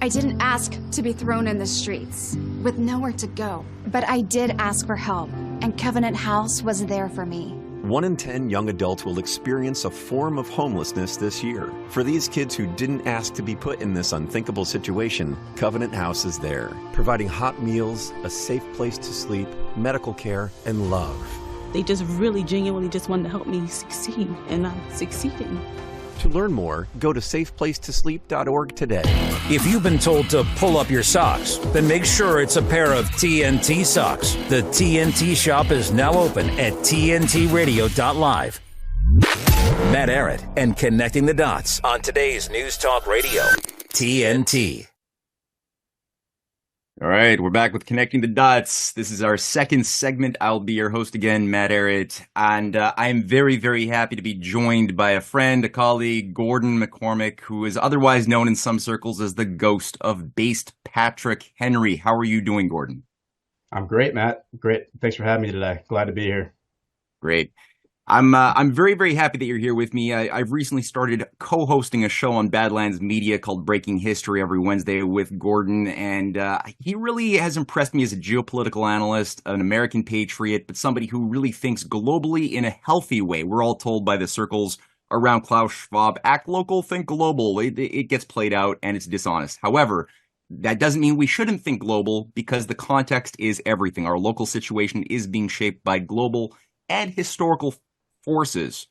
I didn't ask to be thrown in the streets with nowhere to go, but I did ask for help, and Covenant House was there for me. 1 in 10 young adults will experience a form of homelessness this year. For these kids who didn't ask to be put in this unthinkable situation, Covenant House is there, providing hot meals, a safe place to sleep, medical care, and love. They just really genuinely just wanted to help me succeed, and I'm succeeding. To learn more, go to safeplacetosleep.org today. If you've been told to pull up your socks, then make sure it's a pair of TNT socks. The TNT shop is now open at tntradio.live. Matt Arrett and Connecting the Dots on today's News Talk Radio, TNT. All right, we're back with Connecting the Dots. This is our second segment. I'll be your host again, Matt Arrett, and I'm very, very happy to be joined by a friend, a colleague, Gordon McCormick, who is otherwise known in some circles as the ghost of based Patrick Henry. How are you doing, Gordon? I'm great, Matt. Great. Thanks for having me today. Glad to be here. Great. I'm very, very happy that you're here with me. I've recently started co-hosting a show on Badlands Media called Breaking History every Wednesday with Gordon, and he really has impressed me as a geopolitical analyst, an American patriot, but somebody who really thinks globally in a healthy way. We're all told by the circles around Klaus Schwab, act local, think global. It gets played out, and it's dishonest. However, that doesn't mean we shouldn't think global, because the context is everything. Our local situation is being shaped by global and historical forces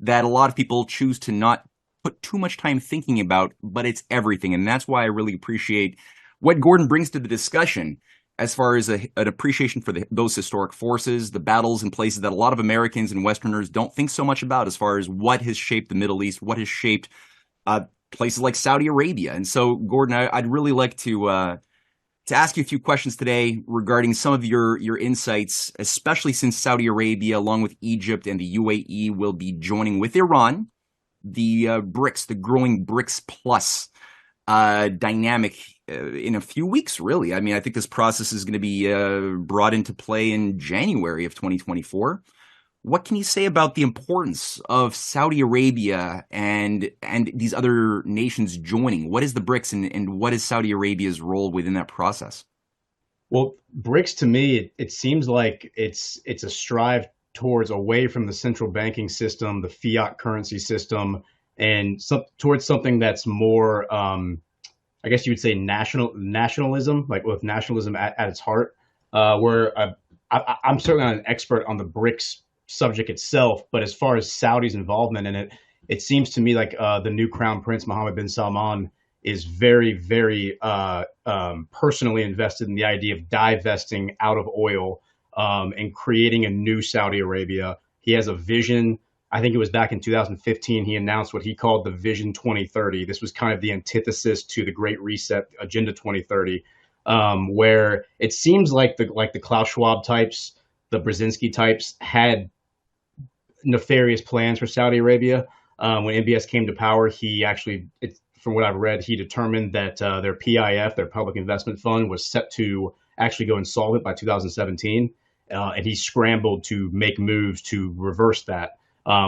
that a lot of people choose to not put too much time thinking about, but it's everything. And that's why I really appreciate what Gordon brings to the discussion as far as an appreciation for those historic forces, the battles in places that a lot of Americans and Westerners don't think so much about, as far as what has shaped the Middle East, what has shaped places like Saudi Arabia. And so, Gordon, I'd really like to ask you a few questions today regarding some of your insights, especially since Saudi Arabia, along with Egypt and the UAE, will be joining with Iran the BRICS, the growing BRICS Plus dynamic in a few weeks, really. I mean, I think this process is going to be brought into play in January of 2024. What can you say about the importance of Saudi Arabia and these other nations joining? What is the BRICS, and what is Saudi Arabia's role within that process? Well, BRICS, to me, it seems like it's a strive towards away from the central banking system, the fiat currency system, and towards something that's more, I guess you would say, nationalism, like with nationalism at its heart. Where I'm certainly not an expert on the BRICS subject itself, but as far as Saudi's involvement in it, it seems to me like the new Crown Prince Mohammed Ben Sulayem is very, very personally invested in the idea of divesting out of oil and creating a new Saudi Arabia. He has a vision. I think it was back in 2015, he announced what he called the Vision 2030. This was kind of the antithesis to the Great Reset Agenda 2030, where it seems like the Klaus Schwab types, the Brzezinski types, had nefarious plans for Saudi Arabia. When MBS came to power, he actually, from what I've read, he determined that their PIF, their Public Investment Fund, was set to actually go insolvent by 2017. And he scrambled to make moves to reverse that,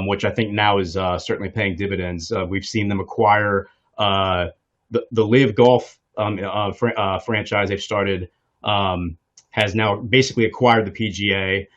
which I think now is certainly paying dividends. We've seen them acquire the Live Golf franchise they've started, has now basically acquired the PGA.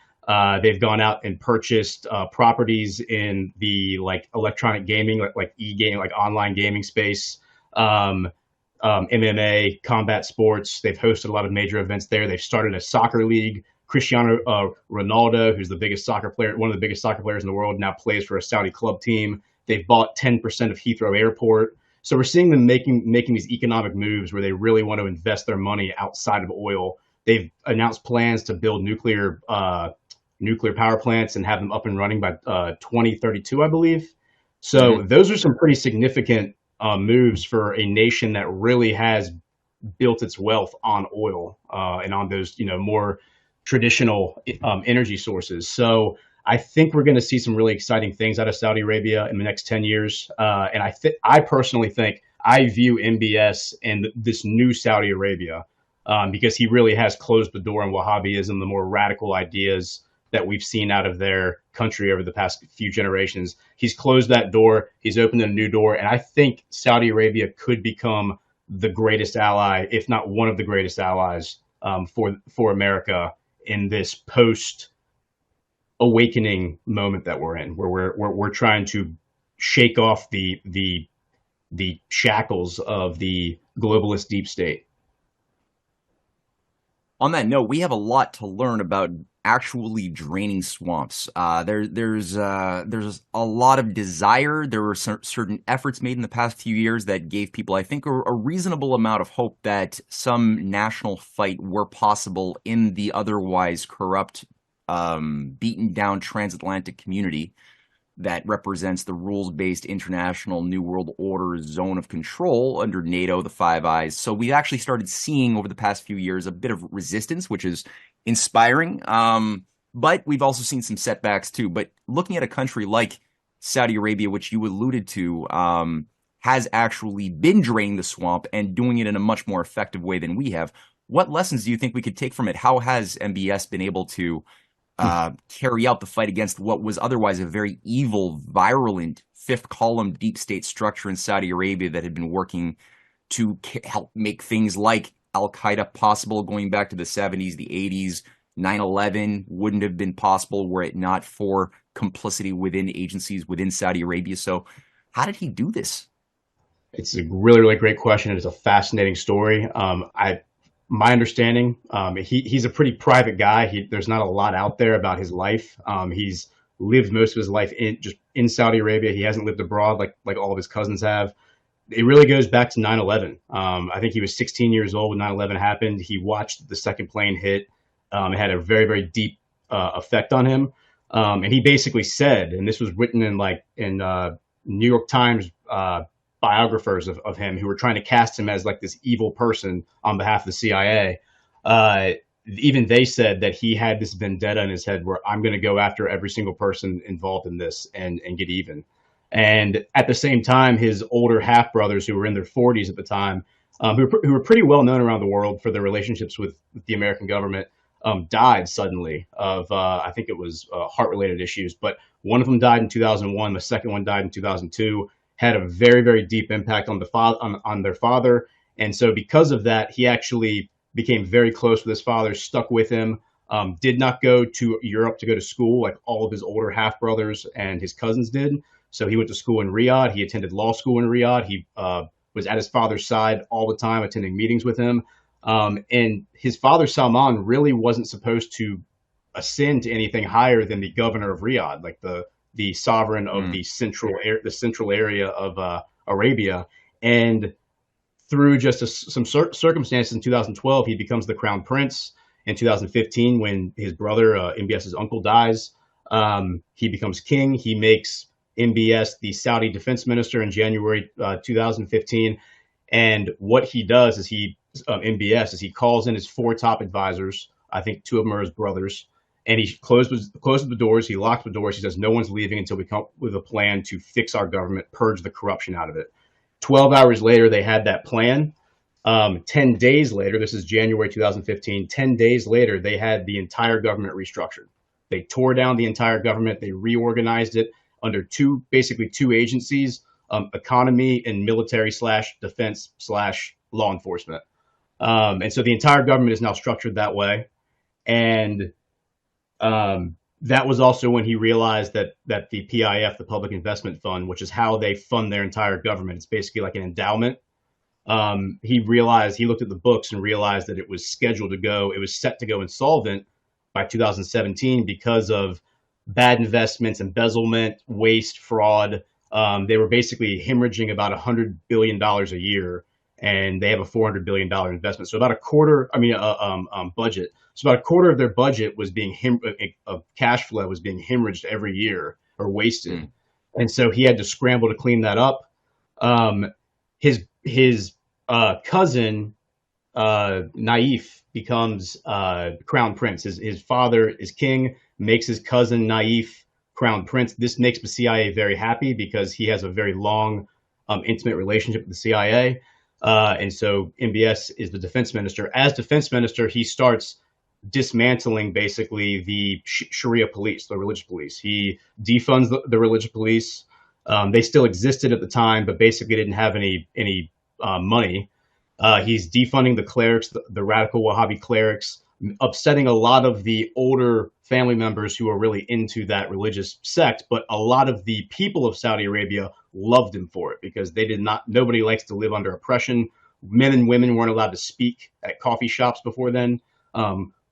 They've gone out and purchased properties in the electronic gaming, like e-gaming, like online gaming space, MMA, combat sports. They've hosted a lot of major events there. They've started a soccer league. Cristiano Ronaldo, who's the biggest soccer player, one of the biggest soccer players in the world, now plays for a Saudi club team. They've bought 10% of Heathrow Airport. So we're seeing them making these economic moves where they really want to invest their money outside of oil. They've announced plans to build nuclear power plants and have them up and running by 2032, I believe. So those are some pretty significant moves for a nation that really has built its wealth on oil and on those, more traditional energy sources. So I think we're going to see some really exciting things out of Saudi Arabia in the next 10 years. And I personally think I view MBS and this new Saudi Arabia because he really has closed the door on Wahhabism, the more radical ideas that we've seen out of their country over the past few generations. He's closed that door. He's opened a new door. And I think Saudi Arabia could become the greatest ally, if not one of the greatest allies, for America in this post awakening moment that we're in, where we're trying to shake off the shackles of the globalist deep state. On that note, we have a lot to learn about actually draining swamps. There's a lot of desire. There were certain efforts made in the past few years that gave people, I think, a reasonable amount of hope that some national fight were possible in the otherwise corrupt, beaten down transatlantic community that represents the rules-based international New World Order zone of control under NATO, the Five Eyes. So we actually started seeing over the past few years a bit of resistance, which is inspiring. But we've also seen some setbacks too. But looking at a country like Saudi Arabia, which you alluded to, has actually been draining the swamp and doing it in a much more effective way than we have. What lessons do you think we could take from it? How has MBS been able to carry out the fight against what was otherwise a very evil, virulent, fifth column deep state structure in Saudi Arabia that had been working to help make things like Al-Qaeda possible going back to the 70s, the 80s? 9/11 wouldn't have been possible were it not for complicity within agencies within Saudi Arabia. So how did he do this? It's a really, really great question. It's a fascinating story. My understanding, he's a pretty private guy. There's not a lot out there about his life. He's lived most of his life in Saudi Arabia. He hasn't lived abroad like all of his cousins have. It really goes back to 9/11. I think he was 16 years old when 9/11 happened. He watched the second plane hit. It had a very, very deep effect on him. And he basically said, and this was written in New York Times biographers of him who were trying to cast him as like this evil person on behalf of the CIA. Even they said that he had this vendetta in his head where I'm going to go after every single person involved in this and get even. And at the same time, his older half brothers who were in their 40s at the time, who were pretty well known around the world for their relationships with the American government, died suddenly of, I think it was heart related issues, but one of them died in 2001. The second one died in 2002. Had a very, very deep impact on on their father. And so because of that, he actually became very close with his father, stuck with him, did not go to Europe to go to school like all of his older half brothers and his cousins did. So he went to school in Riyadh. He attended law school in Riyadh. He was at his father's side all the time, attending meetings with him. And his father, Salman, really wasn't supposed to ascend to anything higher than the governor of Riyadh, like the sovereign of the central area of Arabia. And through just some circumstances in 2012, he becomes the crown prince. In 2015, when his brother, MBS's uncle, dies, he becomes king. He makes MBS the Saudi defense minister in January 2015. And what he does is MBS he calls in his 4 top advisors. I think 2 of them are his brothers. And he closes the doors. He locks the doors. He says, no one's leaving until we come up with a plan to fix our government, purge the corruption out of it. 12 hours later, they had that plan. 10 days later, this is January 2015, 10 days later, they had the entire government restructured. They tore down the entire government. They reorganized it under basically two agencies, economy and military / defense / law enforcement. And so the entire government is now structured that way. And that was also when he realized that the PIF, the Public Investment Fund, which is how they fund their entire government, it's basically like an endowment. He looked at the books and realized that it was set to go insolvent by 2017 because of bad investments, embezzlement, waste, fraud. They were basically hemorrhaging about $100 billion a year, and they have a $400 billion investment. So about a quarter, budget. So about a quarter of their budget was of cash flow was being hemorrhaged every year or wasted. And so he had to scramble to clean that up. His cousin, Naif, becomes crown prince. His father is king, makes his cousin Naif crown prince. This makes the CIA very happy because he has a very long, intimate relationship with the CIA. And so MBS is the defense minister. As defense minister, he starts dismantling basically the Sharia police, the religious police. He defunds the religious police. They still existed at the time, but basically didn't have any money. He's defunding the clerics, the radical Wahhabi clerics, upsetting a lot of the older family members who are really into that religious sect. But a lot of the people of Saudi Arabia loved him for it because nobody likes to live under oppression. Men and women weren't allowed to speak at coffee shops before then.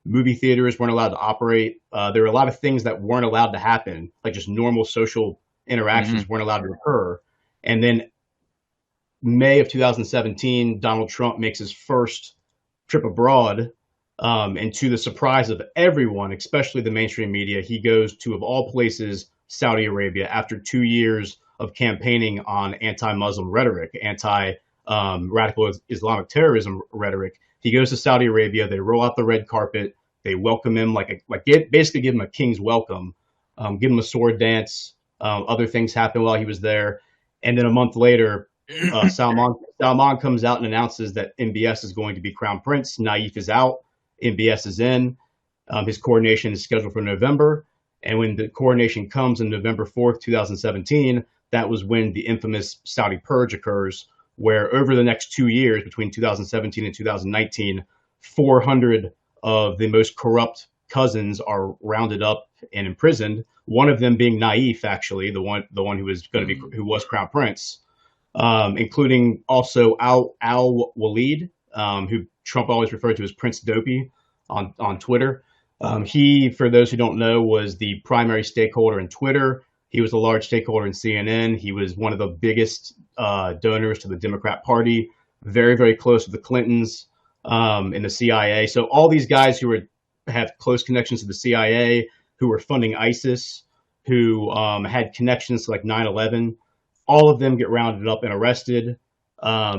Movie theaters weren't allowed to operate. There were a lot of things that weren't allowed to happen, like just normal social interactions weren't allowed to occur. And then May of 2017, Donald Trump makes his first trip abroad. And to the surprise of everyone, especially the mainstream media, he goes to, of all places, Saudi Arabia after 2 years of campaigning on anti-Muslim rhetoric, anti-radical Islamic terrorism rhetoric. He goes to Saudi Arabia. They roll out the red carpet. They welcome him basically give him a king's welcome, give him a sword dance. Other things happened while he was there. And then a month later, Salman comes out and announces that MBS is going to be crown prince. Naif is out. MBS is in. His coronation is scheduled for November. And when the coronation comes on November 4th, 2017, that was when the infamous Saudi purge occurs, where over the next 2 years, between 2017 and 2019, 400 of the most corrupt cousins are rounded up and imprisoned. One of them being Naif, actually, the one who was crown prince, including also Al Walid, who Trump always referred to as Prince Dopey on Twitter. He, for those who don't know, was the primary stakeholder in Twitter. He was a large stakeholder in CNN. He was one of the biggest donors to the Democrat Party, very, very close to the Clintons in the CIA. So all these guys who have close connections to the CIA, who were funding ISIS, who had connections to like 9/11, all of them get rounded up and arrested. A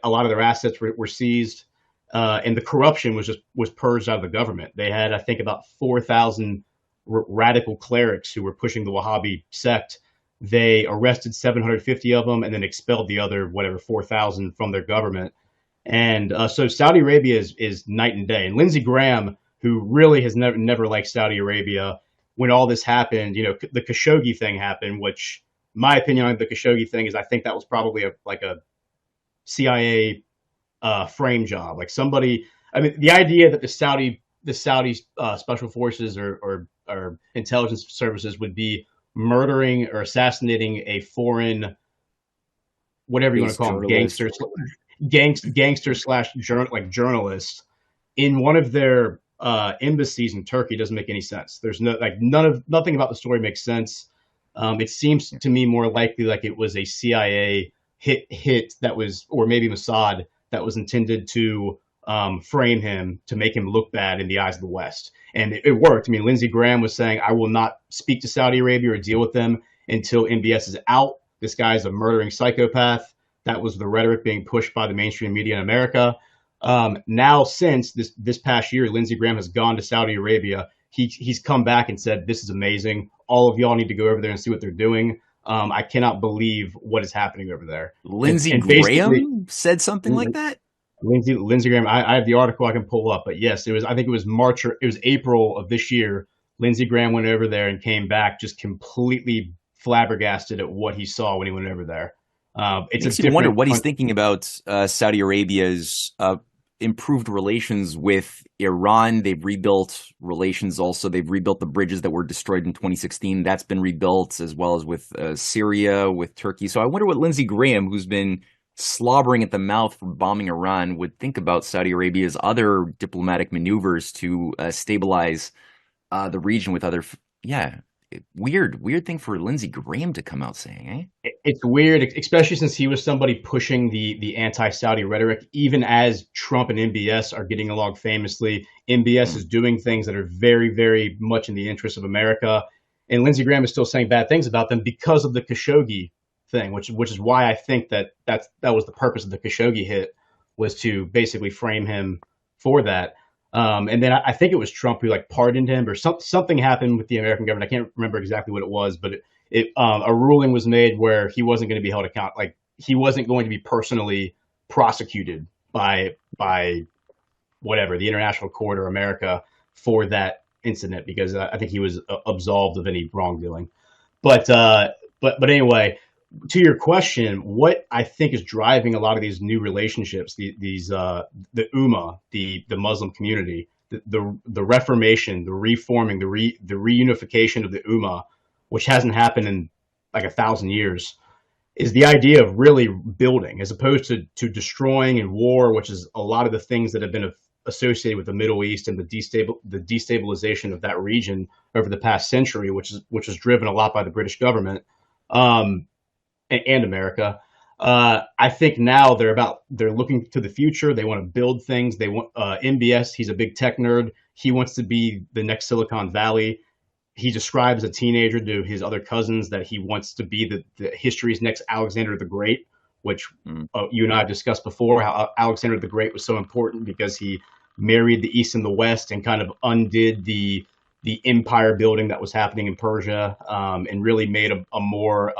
lot of their assets were seized. And the corruption was purged out of the government. They had, I think, about 4,000 radical clerics who were pushing the Wahhabi sect. They arrested 750 of them and then expelled the other, 4,000 from their government. And so Saudi Arabia is night and day. And Lindsey Graham, who really has never liked Saudi Arabia, when all this happened, the Khashoggi thing happened, which my opinion on the Khashoggi thing is I think that was probably a CIA frame job. Like somebody, the idea that the Saudi special forces or intelligence services would be murdering or assassinating a foreign, whatever you want to call them, gangster slash journalist in one of their embassies in Turkey doesn't make any sense. There's nothing about the story makes sense. It seems to me more likely like it was a CIA hit that was, or maybe Mossad, that was intended to frame him, to make him look bad in the eyes of the West. And it worked. Lindsey Graham was saying, I will not speak to Saudi Arabia or deal with them until MBS is out. This guy is a murdering psychopath. That was the rhetoric being pushed by the mainstream media in America. Now, since this past year, Lindsey Graham has gone to Saudi Arabia. He's come back and said, this is amazing. All of y'all need to go over there and see what they're doing. I cannot believe what is happening over there. Lindsey Graham said something like that? Lindsey Graham, I have the article I can pull up, but yes, I think it was March or it was April of this year. Lindsey Graham went over there and came back just completely flabbergasted at what he saw when he went over there. It makes you wonder what he's thinking about Saudi Arabia's improved relations with Iran. They've rebuilt relations also. They've rebuilt the bridges that were destroyed in 2016. That's been rebuilt, as well as with Syria, with Turkey. So I wonder what Lindsey Graham, who's been slobbering at the mouth for bombing Iran, would think about Saudi Arabia's other diplomatic maneuvers to stabilize the region with other. Weird thing for Lindsey Graham to come out saying, eh? It's weird, especially since he was somebody pushing the anti-Saudi rhetoric. Even as Trump and MBS are getting along famously, MBS is doing things that are very, very much in the interest of America. And Lindsey Graham is still saying bad things about them because of the Khashoggi thing, which is why I think that was the purpose of the Khashoggi hit, was to basically frame him for that. And then I think it was Trump who pardoned him, or something happened with the American government. I can't remember exactly what it was, but a ruling was made where he wasn't going to be held accountable. He wasn't going to be personally prosecuted by whatever, the International Court or America for that incident, because I think he was absolved of any wrongdoing. But anyway, to your question, what I think is driving a lot of these new relationships, the Ummah, the Muslim community, the reformation, the reforming, the reunification of the Ummah, which hasn't happened in like 1,000 years, is the idea of really building as opposed to destroying and war, which is a lot of the things that have been associated with the Middle East and the destabilization of that region over the past century, which is driven a lot by the British government and America. I think now they're looking to the future. They want to build things. They want MBS. He's a big tech nerd. He wants to be the next Silicon Valley. He describes as a teenager to his other cousins that he wants to be the history's next Alexander the Great, which you and I have discussed before, how Alexander the Great was so important because he married the East and the West and kind of undid the empire building that was happening in Persia, and really made a more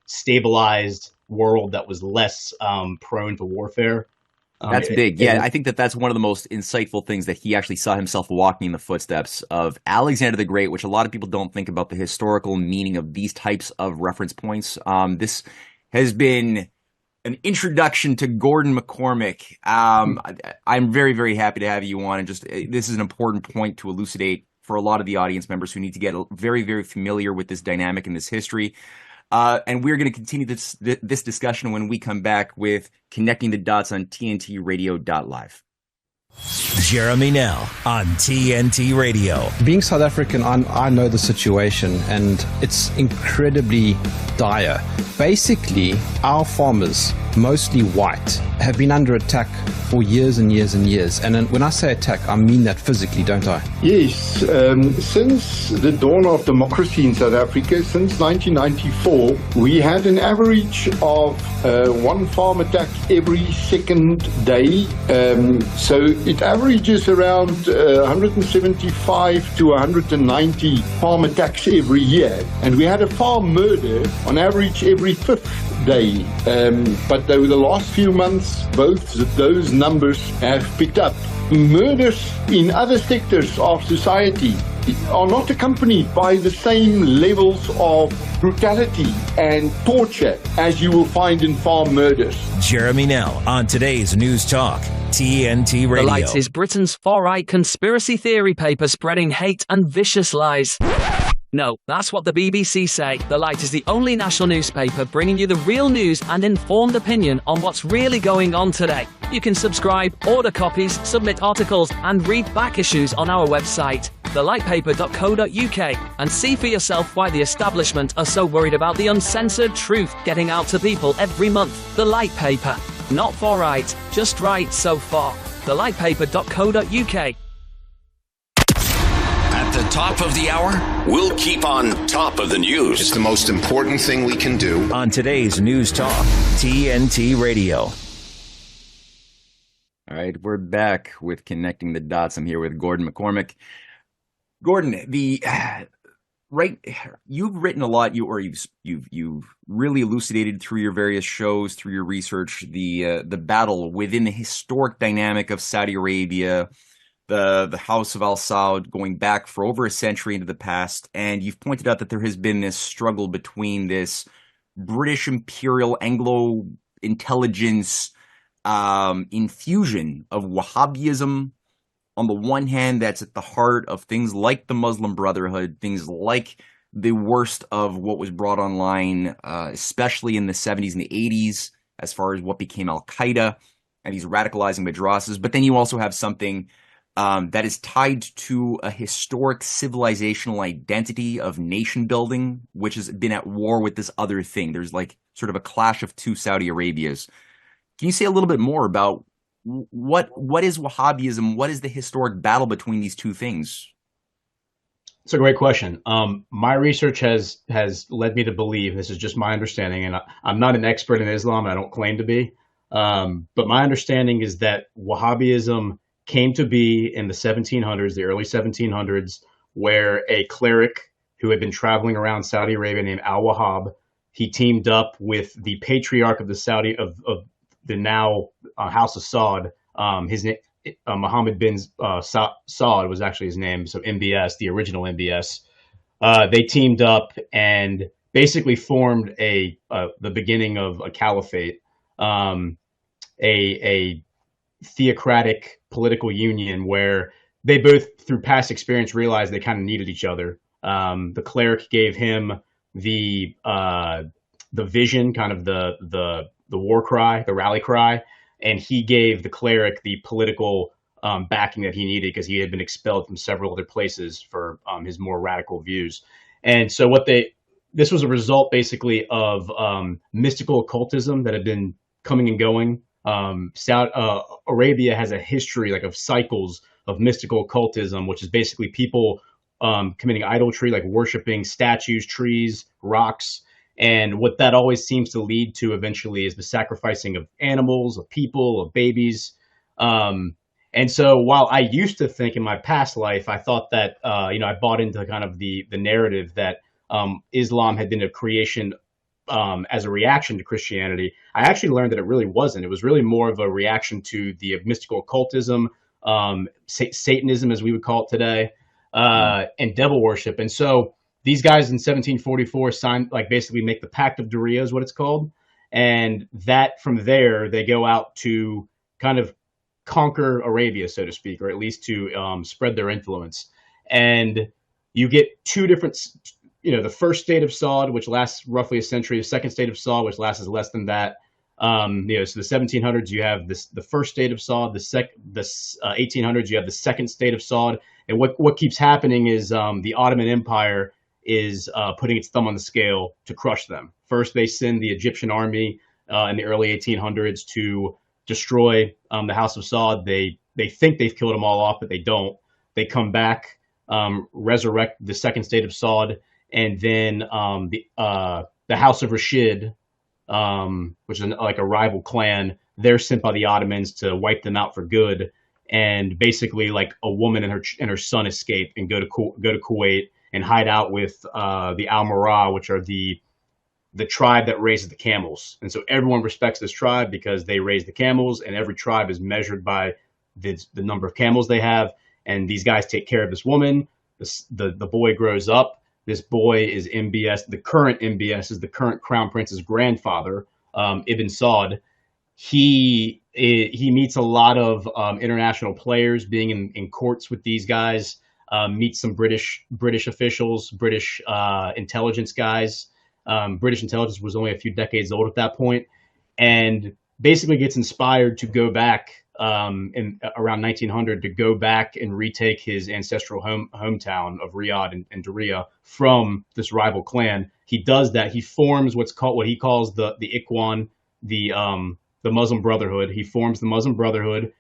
stabilized world that was less prone to warfare. That's big. Yeah, I think that's one of the most insightful things, that he actually saw himself walking in the footsteps of Alexander the Great, which a lot of people don't think about the historical meaning of these types of reference points. This has been an introduction to Gordon McCormick. I'm very, very happy to have you on. And just this is an important point to elucidate for a lot of the audience members who need to get very, very familiar with this dynamic and this history. And we're going to continue this discussion when we come back with Connecting the Dots on TNT Radio.live. Jeremy Nell on TNT Radio. Being South African, I know the situation, and it's incredibly dire. Basically, our farmers, mostly white, have been under attack for years and years and years. And when I say attack, I mean that physically, don't I? Yes. Since the dawn of democracy in South Africa, since 1994, we had an average of one farm attack every second day. So it averages around 175 to 190 farm attacks every year. And we had a farm murder on average every fifth day. But over the last few months, both those numbers have picked up. Murders in other sectors of society are not accompanied by the same levels of brutality and torture as you will find in farm murders. Jeremy Nell on today's News Talk, TNT Radio. The Light is Britain's far-right conspiracy theory paper spreading hate and vicious lies. No, that's what the BBC say. The Light is the only national newspaper bringing you the real news and informed opinion on what's really going on today. You can subscribe, order copies, submit articles, and read back issues on our website, thelightpaper.co.uk, and see for yourself why the establishment are so worried about the uncensored truth getting out to people every month. The Light Paper. Not for right, just right so far. thelightpaper.co.uk. At the top of the hour, we'll keep on top of the news. It's the most important thing we can do. On today's News Talk, TNT Radio. All right, we're back with Connecting the Dots. I'm here with Gordon McCormick. Gordon, you've written a lot. You've really elucidated through your various shows, through your research, the battle within the historic dynamic of Saudi Arabia, the House of Al Saud, going back for over a century into the past. And you've pointed out that there has been this struggle between this British imperial Anglo intelligence infusion of Wahhabism on the one hand, that's at the heart of things like the Muslim Brotherhood, things like the worst of what was brought online, especially in the 70s and the 80s, as far as what became Al-Qaeda and these radicalizing madrasas. But then you also have something that is tied to a historic civilizational identity of nation building, which has been at war with this other thing. There's like sort of a clash of two Saudi Arabias. Can you say a little bit more about what is Wahhabism? What is the historic battle between these two things? It's a great question. My research has led me to believe, this is just my understanding, and I'm not an expert in Islam, I don't claim to be, but my understanding is that Wahhabism came to be in the 1700s, the early 1700s, where a cleric who had been traveling around Saudi Arabia named Al-Wahhab, he teamed up with the patriarch of the now House of Saud. His name, Mohammed Ben Sulayem was actually his name. So MBS, the original MBS, they teamed up and basically formed the beginning of a caliphate, a theocratic political union where they both, through past experience, realized they kind of needed each other. The cleric gave him the vision, kind of the war cry, the rally cry, and he gave the cleric the political backing that he needed because he had been expelled from several other places for his more radical views. And so this was a result basically of mystical occultism that had been coming and going. Arabia has a history of cycles of mystical occultism, which is basically people committing idolatry, like worshiping statues, trees, rocks. And what that always seems to lead to eventually is the sacrificing of animals, of people, of babies. And so while I used to think in my past life, I thought that, I bought into kind of the narrative that Islam had been a creation as a reaction to Christianity, I actually learned that it really wasn't. It was really more of a reaction to the mystical occultism, Satanism, as we would call it today, and devil worship. And so these guys in 1744 signed, basically make the Pact of Diriyah is what it's called. And that from there, they go out to kind of conquer Arabia, so to speak, or at least to spread their influence. And you get two different, the first state of Saud, which lasts roughly a century, the second state of Saud, which lasts less than that. So the 1700s, you have the first state of Saud, the 1800s, you have the second state of Saud. And what keeps happening is the Ottoman Empire is putting its thumb on the scale to crush them. First, they send the Egyptian army in the early 1800s to destroy the House of Saud. They think they've killed them all off, but they don't. They come back, resurrect the second state of Saud, and then the House of Rashid, which is like a rival clan, they're sent by the Ottomans to wipe them out for good. And basically, like, a woman and her son escape and go to Kuwait and hide out with the Almirah, which are the tribe that raises the camels. And so everyone respects this tribe because they raise the camels, and every tribe is measured by the number of camels they have. And these guys take care of this woman. The boy grows up. This boy is MBS. The current MBS is the current crown prince's grandfather, Ibn Saud. He meets a lot of international players, being in courts with these guys. Meets some British officials, British intelligence guys. British intelligence was only a few decades old at that point, and basically gets inspired to go back in around 1900 to go back and retake his ancestral hometown of Riyadh and Diriyah from this rival clan. He does that. He forms what he calls the Ikhwan, the Muslim Brotherhood. He forms the Muslim Brotherhood.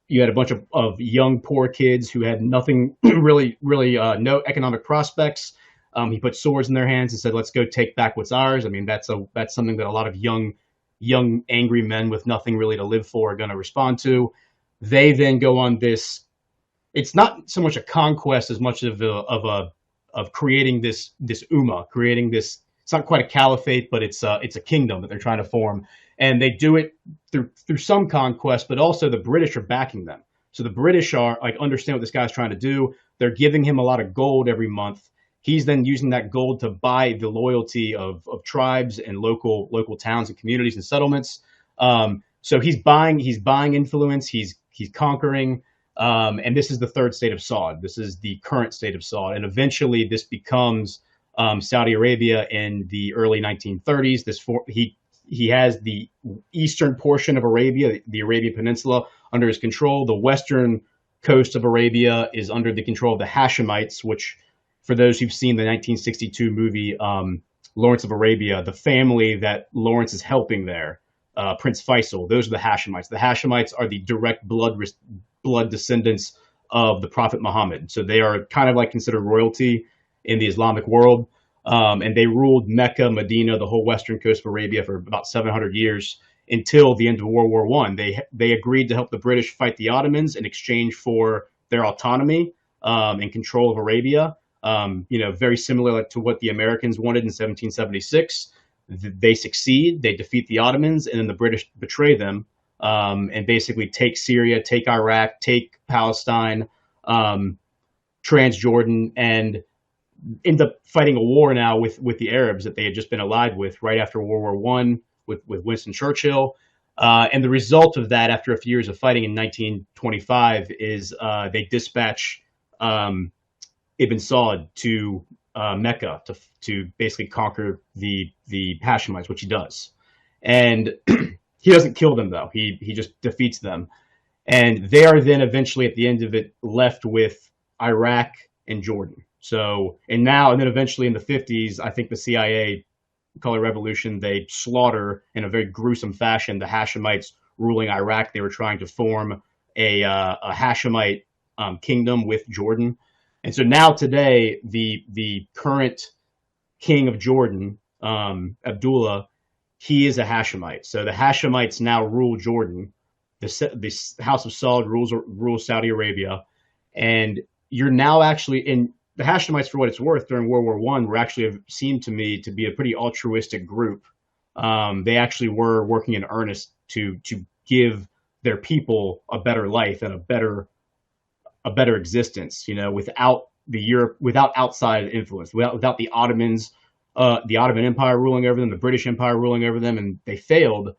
You had a bunch of young, poor kids who had nothing, really, no economic prospects. He put swords in their hands and said, "Let's go take back what's ours." I mean, that's something that a lot of young, angry men with nothing really to live for are going to respond to. They then go on this. It's not so much a conquest as much of creating this ummah, creating this. It's not quite a caliphate, but it's a kingdom that they're trying to form. And they do it through some conquest, but also the British are backing them. So the British are understand what this guy's trying to do. They're giving him a lot of gold every month. He's then using that gold to buy the loyalty of tribes and local towns and communities and settlements. So he's buying influence. He's conquering. And this is the third state of Saud. This is the current state of Saud. And eventually this becomes Saudi Arabia in the early 1930s. He has the eastern portion of Arabia, the Arabian Peninsula, under his control. The western coast of Arabia is under the control of the Hashemites, which, for those who've seen the 1962 movie Lawrence of Arabia, the family that Lawrence is helping there, Prince Faisal, those are the Hashemites. The Hashemites are the direct blood descendants of the Prophet Muhammad. So they are kind of considered royalty in the Islamic world. And they ruled Mecca, Medina, the whole western coast of Arabia for about 700 years until the end of World War I. They agreed to help the British fight the Ottomans in exchange for their autonomy and control of Arabia. Very similar to what the Americans wanted in 1776. They succeed, they defeat the Ottomans, and then the British betray them and basically take Syria, take Iraq, take Palestine, Transjordan, and end up fighting a war now with the Arabs that they had just been allied with right after World War One with Winston Churchill. And the result of that, after a few years of fighting in 1925, is they dispatch Ibn Saud to Mecca to basically conquer the Hashemites, which he does. And he doesn't kill them, though. He just defeats them. And they are then eventually, at the end of it, left with Iraq and Jordan. So, and then eventually in the 50s, I think the CIA Color Revolution, they slaughter in a very gruesome fashion the Hashemites ruling Iraq. They were trying to form a Hashemite kingdom with Jordan. And so now today, the current king of Jordan, Abdullah, he is a Hashemite. So the Hashemites now rule Jordan. The House of Saud rules Saudi Arabia. And you're now actually in the Hashemites, for what it's worth, during World War I, were actually seemed to me to be a pretty altruistic group. They actually were working in earnest to give their people a better life and a better existence, without outside influence, without the Ottomans, the Ottoman Empire ruling over them, the British Empire ruling over them, and they failed.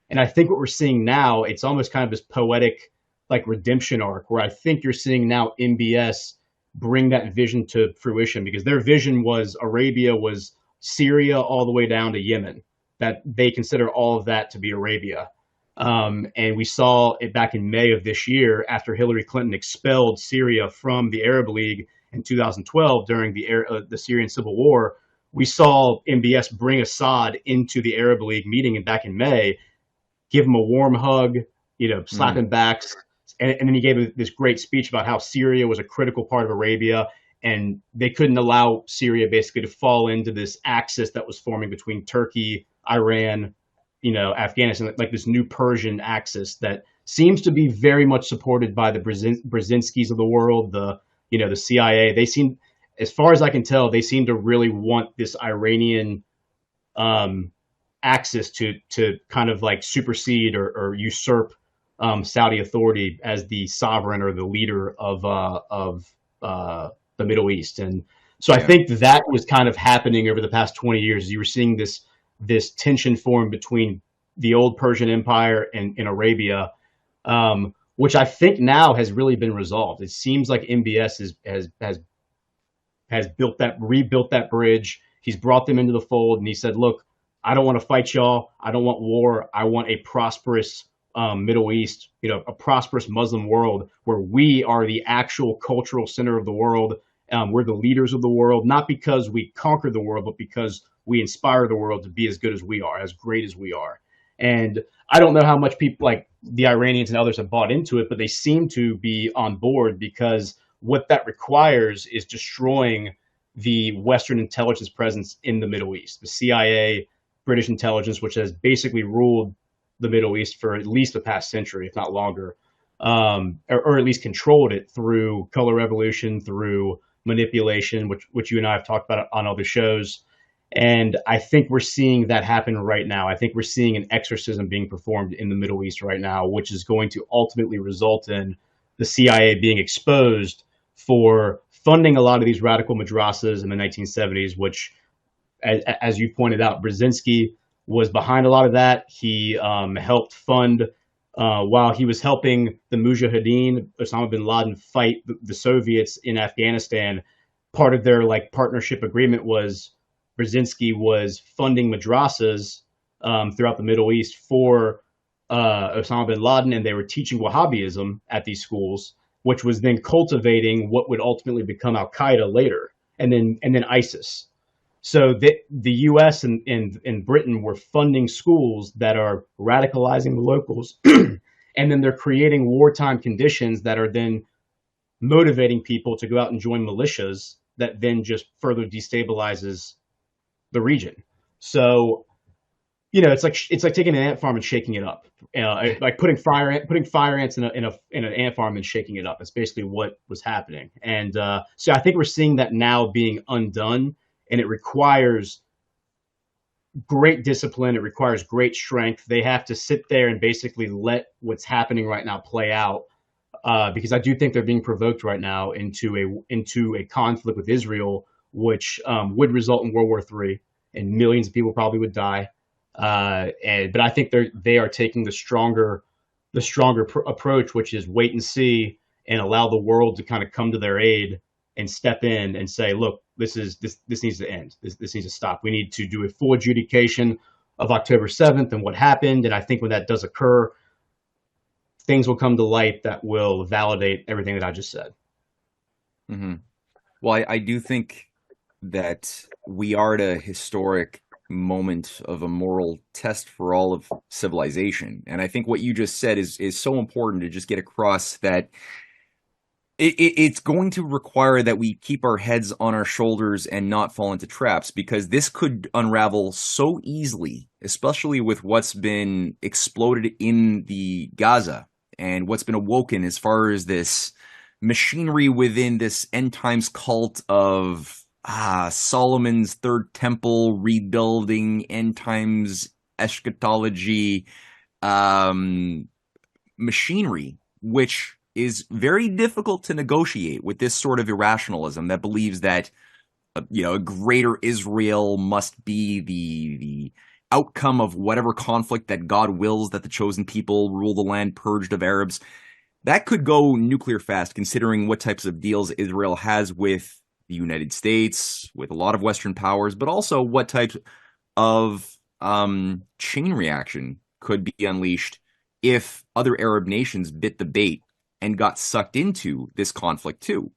And I think what we're seeing now, it's almost kind of this poetic, like, redemption arc, where I think you're seeing now MBS bring that vision to fruition, because their vision was Arabia was Syria all the way down to Yemen, that they consider all of that to be Arabia. And we saw it back in May of this year after Hillary Clinton expelled Syria from the Arab League in 2012 during the Syrian civil war. We saw MBS bring Assad into the Arab League meeting back in May, give him a warm hug, slap him backs. And then he gave this great speech about how Syria was a critical part of Arabia, and they couldn't allow Syria basically to fall into this axis that was forming between Turkey, Iran, Afghanistan, like this new Persian axis that seems to be very much supported by the Brzezinskis of the world, the CIA. They seem, as far as I can tell, they seem to really want this Iranian axis to kind of like supersede or usurp Saudi authority as the sovereign or the leader of the Middle East. And so I think that was kind of happening over the past 20 years. You were seeing this tension form between the old Persian Empire and Arabia, which I think now has really been resolved. It seems like MBS has rebuilt that bridge. He's brought them into the fold, and he said, look, I don't want to fight y'all. I don't want war. I want a prosperous Middle East, a prosperous Muslim world where we are the actual cultural center of the world. We're the leaders of the world, not because we conquer the world, but because we inspire the world to be as good as we are, as great as we are. And I don't know how much people like the Iranians and others have bought into it, but they seem to be on board, because what that requires is destroying the Western intelligence presence in the Middle East, the CIA, British intelligence, which has basically ruled the Middle East for at least the past century, if not longer, or at least controlled it through color revolution, through manipulation, which you and I have talked about on other shows. And I think we're seeing that happen right now. I think we're seeing an exorcism being performed in the Middle East right now, which is going to ultimately result in the CIA being exposed for funding a lot of these radical madrasas in the 1970s, which, as you pointed out, Brzezinski was behind a lot of that. He helped fund, while he was helping the Mujahideen, Osama bin Laden, fight the Soviets in Afghanistan. Part of their partnership agreement was Brzezinski was funding madrasas throughout the Middle East for Osama bin Laden, and they were teaching Wahhabism at these schools, which was then cultivating what would ultimately become Al Qaeda later, and then ISIS. So the U.S. and Britain were funding schools that are radicalizing the locals, and then they're creating wartime conditions that are then motivating people to go out and join militias that then just further destabilizes the region. So, it's like taking an ant farm and shaking it up, like putting fire ants in an ant farm and shaking it up. That's basically what was happening. And so I think we're seeing that now being undone. And it requires great discipline. It requires great strength. They have to sit there and basically let what's happening right now play out, because I do think they're being provoked right now into a conflict with Israel, which would result in World War III, and millions of people probably would die. But I think they are taking the stronger approach, which is wait and see and allow the world to kind of come to their aid and step in and say, look, this needs to end. This needs to stop. We need to do a full adjudication of October 7th and what happened. And I think when that does occur, things will come to light that will validate everything that I just said. Mm-hmm. Well, I do think that we are at a historic moment of a moral test for all of civilization. And I think what you just said is so important to just get across, that it's going to require that we keep our heads on our shoulders and not fall into traps, because this could unravel so easily, especially with what's been exploded in the Gaza and what's been awoken as far as this machinery within this end times cult of Solomon's third temple rebuilding, end times eschatology machinery, which is very difficult to negotiate with this sort of irrationalism that believes that a greater Israel must be the outcome of whatever conflict that God wills, that the chosen people rule the land purged of Arabs. That could go nuclear fast, considering what types of deals Israel has with the United States, with a lot of Western powers, but also what types of chain reaction could be unleashed if other Arab nations bit the bait and got sucked into this conflict too.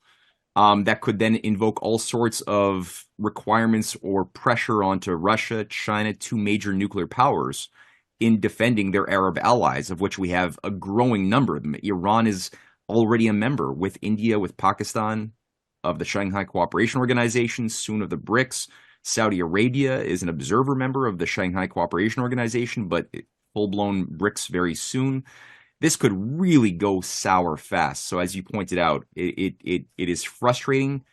That could then invoke all sorts of requirements or pressure onto Russia, China, two major nuclear powers, in defending their Arab allies, of which we have a growing number of them. Iran is already a member, with India, with Pakistan, of the Shanghai Cooperation Organization, soon of the BRICS. Saudi Arabia is an observer member of the Shanghai Cooperation Organization, but full-blown BRICS very soon. This could really go sour fast. So as you pointed out, it is frustrating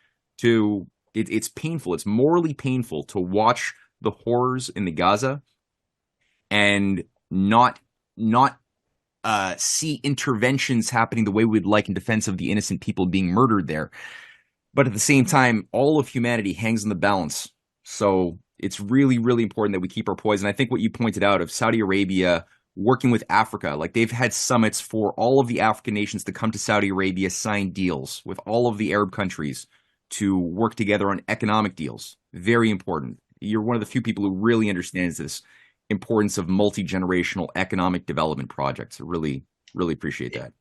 it's painful. It's morally painful to watch the horrors in the Gaza and not see interventions happening the way we'd like in defense of the innocent people being murdered there. But at the same time, all of humanity hangs in the balance. So it's really, really important that we keep our poise. And I think what you pointed out of Saudi Arabia working with Africa, like they've had summits for all of the African nations to come to Saudi Arabia, sign deals with all of the Arab countries to work together on economic deals. Very important. You're one of the few people who really understands this importance of multi-generational economic development projects. I really, really appreciate that.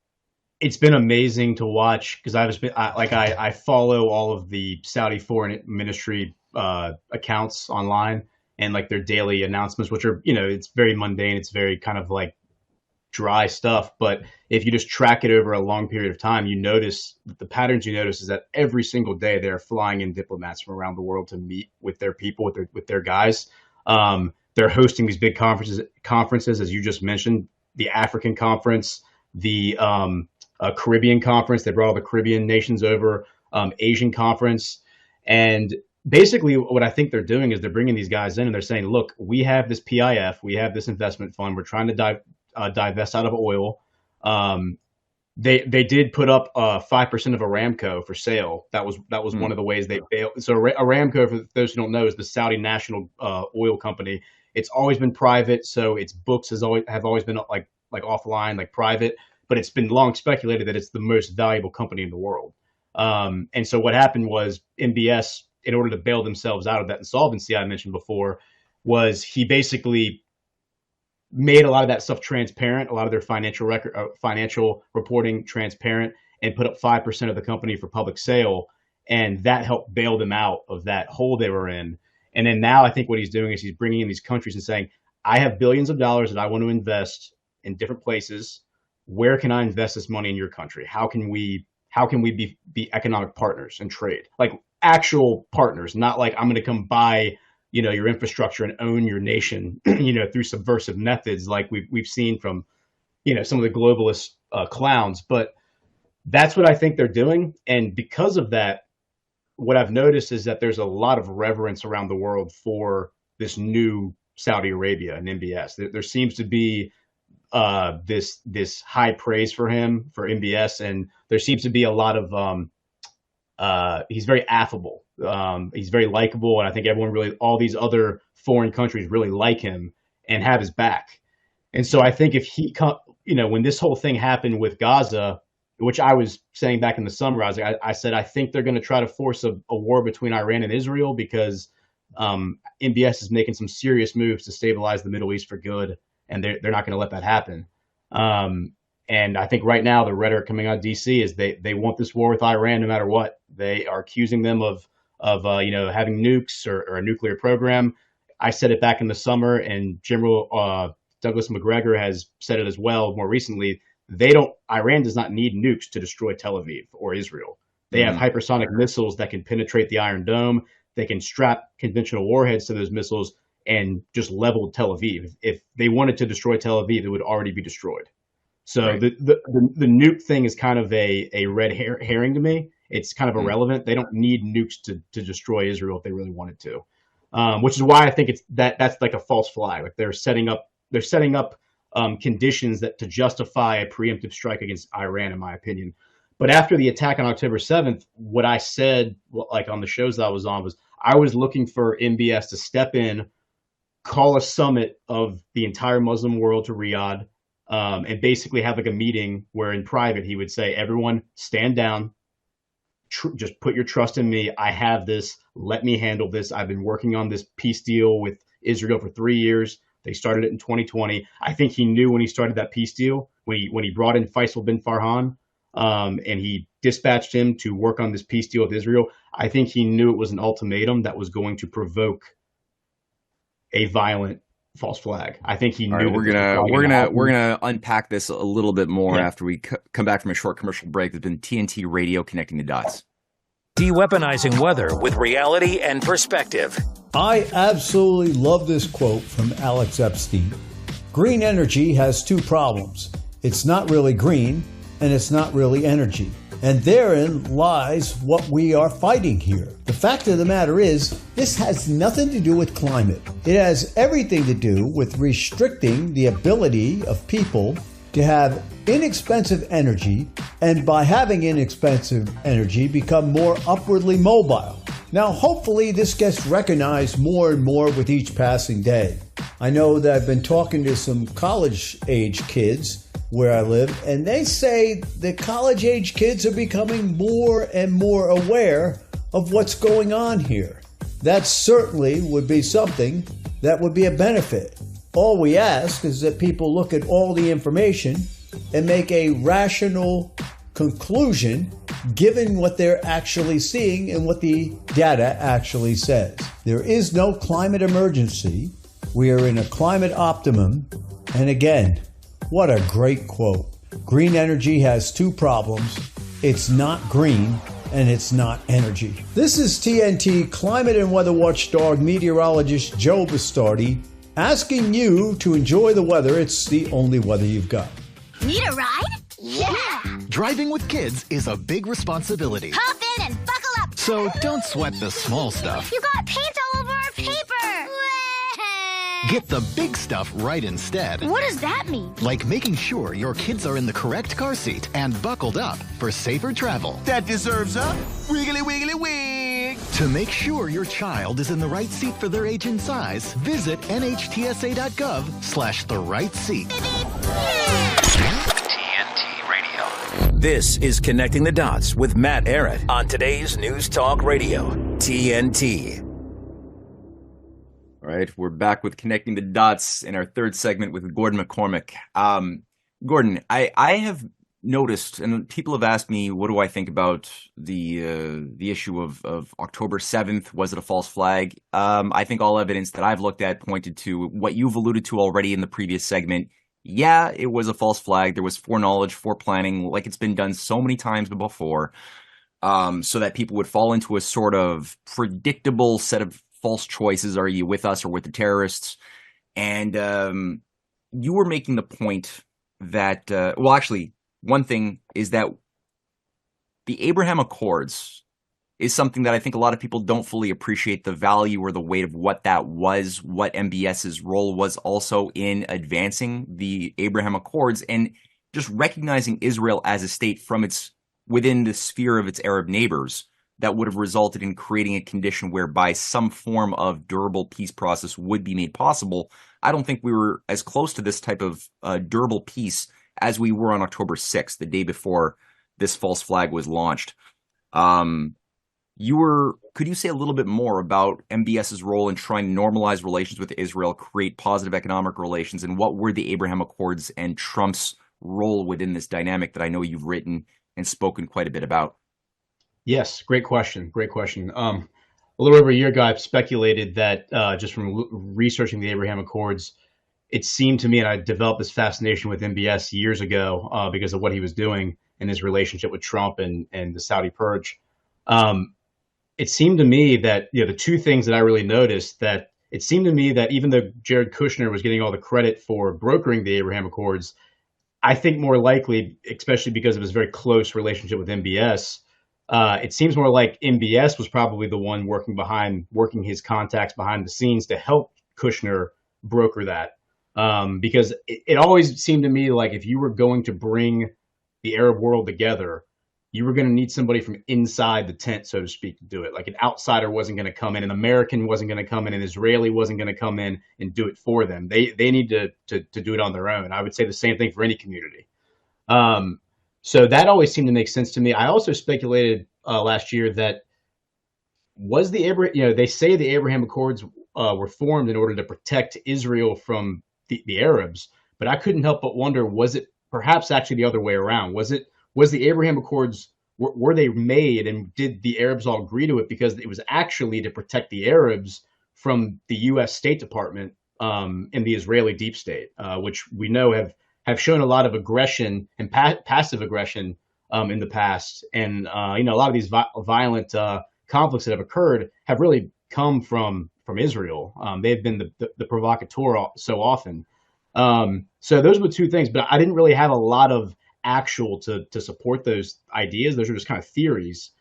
It's been amazing to watch, because I follow all of the Saudi Foreign Ministry accounts online, and like their daily announcements, which are, it's very mundane. It's very kind of like dry stuff. But if you just track it over a long period of time, you notice the patterns. You notice is that every single day they're flying in diplomats from around the world to meet with their people, with their guys. They're hosting these big conferences, as you just mentioned, the African conference, the Caribbean conference. They brought all the Caribbean nations over, Asian conference. And basically what I think they're doing is they're bringing these guys in and they're saying, look, we have this PIF, we have this investment fund. We're trying to divest out of oil. They did put up 5% of Aramco for sale. That was one of the ways they bailed. So Aramco, for those who don't know, is the Saudi national oil company. It's always been private, so its books have always been like offline, like private. But it's been long speculated that it's the most valuable company in the world. And so what happened was MBS, in order to bail themselves out of that insolvency I mentioned before, was he basically made a lot of that stuff transparent, a lot of their financial reporting transparent, and put up 5% of the company for public sale. And that helped bail them out of that hole they were in. And then now I think what he's doing is he's bringing in these countries and saying, I have billions of dollars that I want to invest in different places. Where can I invest this money in your country? How can we be economic partners and trade? Like actual partners, not like I'm going to come buy, your infrastructure and own your nation, through subversive methods like we've seen from, some of the globalist clowns. But that's what I think they're doing. And because of that, what I've noticed is that there's a lot of reverence around the world for this new Saudi Arabia and MBS. There seems to be this high praise for him, for MBS, and there seems to be a lot of he's very affable. He's very likable, and I think all these other foreign countries really like him and have his back. And so I think if when this whole thing happened with Gaza, which I was saying back in the summer, I said I think they're going to try to force a war between Iran and Israel because MBS is making some serious moves to stabilize the Middle East for good, and they're not going to let that happen. And I think right now the rhetoric coming out of DC is they want this war with Iran no matter what. They are accusing them of having nukes or a nuclear program. I said it back in the summer, and General Douglas McGregor has said it as well more recently. Iran does not need nukes to destroy Tel Aviv or Israel. They have hypersonic missiles that can penetrate the Iron Dome. They can strap conventional warheads to those missiles and just level Tel Aviv. If they wanted to destroy Tel Aviv, it would already be destroyed. So right. the nuke thing is kind of a red herring to me. It's kind of irrelevant. They don't need nukes to destroy Israel if they really wanted to, which is why I think that's like a false flag. Like they're setting up conditions to justify a preemptive strike against Iran, in my opinion. But after the attack on October 7th, what I said, like on the shows that I was on, was I was looking for MBS to step in, call a summit of the entire Muslim world to Riyadh, and basically have like a meeting where in private he would say, everyone stand down, just put your trust in me. I have this. Let me handle this. I've been working on this peace deal with Israel for 3 years. They started it in 2020. I think he knew when he started that peace deal, when he brought in Faisal bin Farhan, and he dispatched him to work on this peace deal with Israel. I think he knew it was an ultimatum that was going to provoke a violent false flag. I think he knew. Right, we're gonna unpack this a little bit more after we come back from a short commercial break. There's been TNT Radio connecting the dots. De-weaponizing weather with reality and perspective. I absolutely love this quote from Alex Epstein. Green energy has two problems. It's not really green, and it's not really energy. And therein lies what we are fighting here. The fact of the matter is, this has nothing to do with climate. It has everything to do with restricting the ability of people to have inexpensive energy, and by having inexpensive energy, become more upwardly mobile. Now, hopefully this gets recognized more and more with each passing day. I know that I've been talking to some college-age kids where I live, and they say that college-age kids are becoming more and more aware of what's going on here. That certainly would be something that would be a benefit. All we ask is that people look at all the information and make a rational conclusion given what they're actually seeing and what the data actually says. There is no climate emergency. We are in a climate optimum. And again, what a great quote. Green energy has two problems. It's not green and it's not energy. This is TNT climate and weather watchdog meteorologist Joe Bastardi asking you to enjoy the weather. It's the only weather you've got. Need a ride? Yeah! Driving with kids is a big responsibility. Hop in and buckle up! So don't sweat the small stuff. You got paint all over our paper! Get the big stuff right instead. What does that mean? Like making sure your kids are in the correct car seat and buckled up for safer travel. That deserves a wiggly wiggly wig. To make sure your child is in the right seat for their age and size, visit nhtsa.gov/the right seat. TNT Radio. This is Connecting the Dots with Matt Arrett on today's News Talk Radio, TNT. All right, we're back with Connecting the Dots in our third segment with Gordon McCormick. Gordon, I have noticed, and people have asked me, what do I think about the issue of October 7th? Was it a false flag? I think all evidence that I've looked at pointed to what you've alluded to already in the previous segment. Yeah, it was a false flag. There was foreknowledge, foreplanning, like it's been done so many times before, so that people would fall into a sort of predictable set of false choices. Are you with us or with the terrorists? And you were making the point that, well, actually, one thing is that the Abraham Accords is something that I think a lot of people don't fully appreciate the value or the weight of what that was, what MBS's role was also in advancing the Abraham Accords and just recognizing Israel as a state from within the sphere of its Arab neighbors. that would have resulted in creating a condition whereby some form of durable peace process would be made possible. I don't think we were as close to this type of durable peace as we were on October 6th, the day before this false flag was launched. Could you say a little bit more about MBS's role in trying to normalize relations with Israel, create positive economic relations, and what were the Abraham Accords and Trump's role within this dynamic that I know you've written and spoken quite a bit about? Yes, great question. Great question. A little over a year ago, I've speculated that just from researching the Abraham Accords, it seemed to me, and I developed this fascination with MBS years ago because of what he was doing in his relationship with Trump and the Saudi purge. It seemed to me that, the two things that I really noticed, that it seemed to me that even though Jared Kushner was getting all the credit for brokering the Abraham Accords, I think more likely, especially because of his very close relationship with MBS, it seems more like MBS was probably the one working his contacts behind the scenes to help Kushner broker that. Because it always seemed to me like if you were going to bring the Arab world together, you were going to need somebody from inside the tent, so to speak, to do it. Like an outsider wasn't going to come in, an American wasn't going to come in, an Israeli wasn't going to come in and do it for them. They need to do it on their own. I would say the same thing for any community. So that always seemed to make sense to me. I also speculated last year that they say the Abraham Accords were formed in order to protect Israel from the Arabs, but I couldn't help but wonder, was it perhaps actually the other way around? Was the Abraham Accords, were they made and did the Arabs all agree to it because it was actually to protect the Arabs from the U.S. State Department and the Israeli deep state, which we know have shown a lot of aggression and passive aggression in the past. And, a lot of these violent conflicts that have occurred have really come from Israel. They've been the provocateur so often. So those were two things, but I didn't really have a lot of actual to support those ideas. Those are just kind of theories.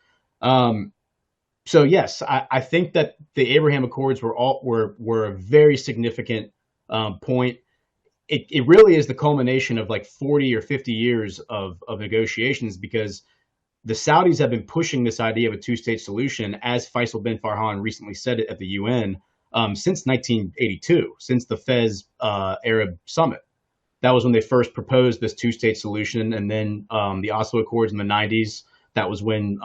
So yes, I think that the Abraham Accords were a very significant point. It really is the culmination of like 40 or 50 years of negotiations, because the Saudis have been pushing this idea of a two-state solution, as Faisal bin Farhan recently said it at the UN, since 1982, since the Fez Arab Summit. That was when they first proposed this two-state solution, and then the Oslo Accords in the 90s. That was when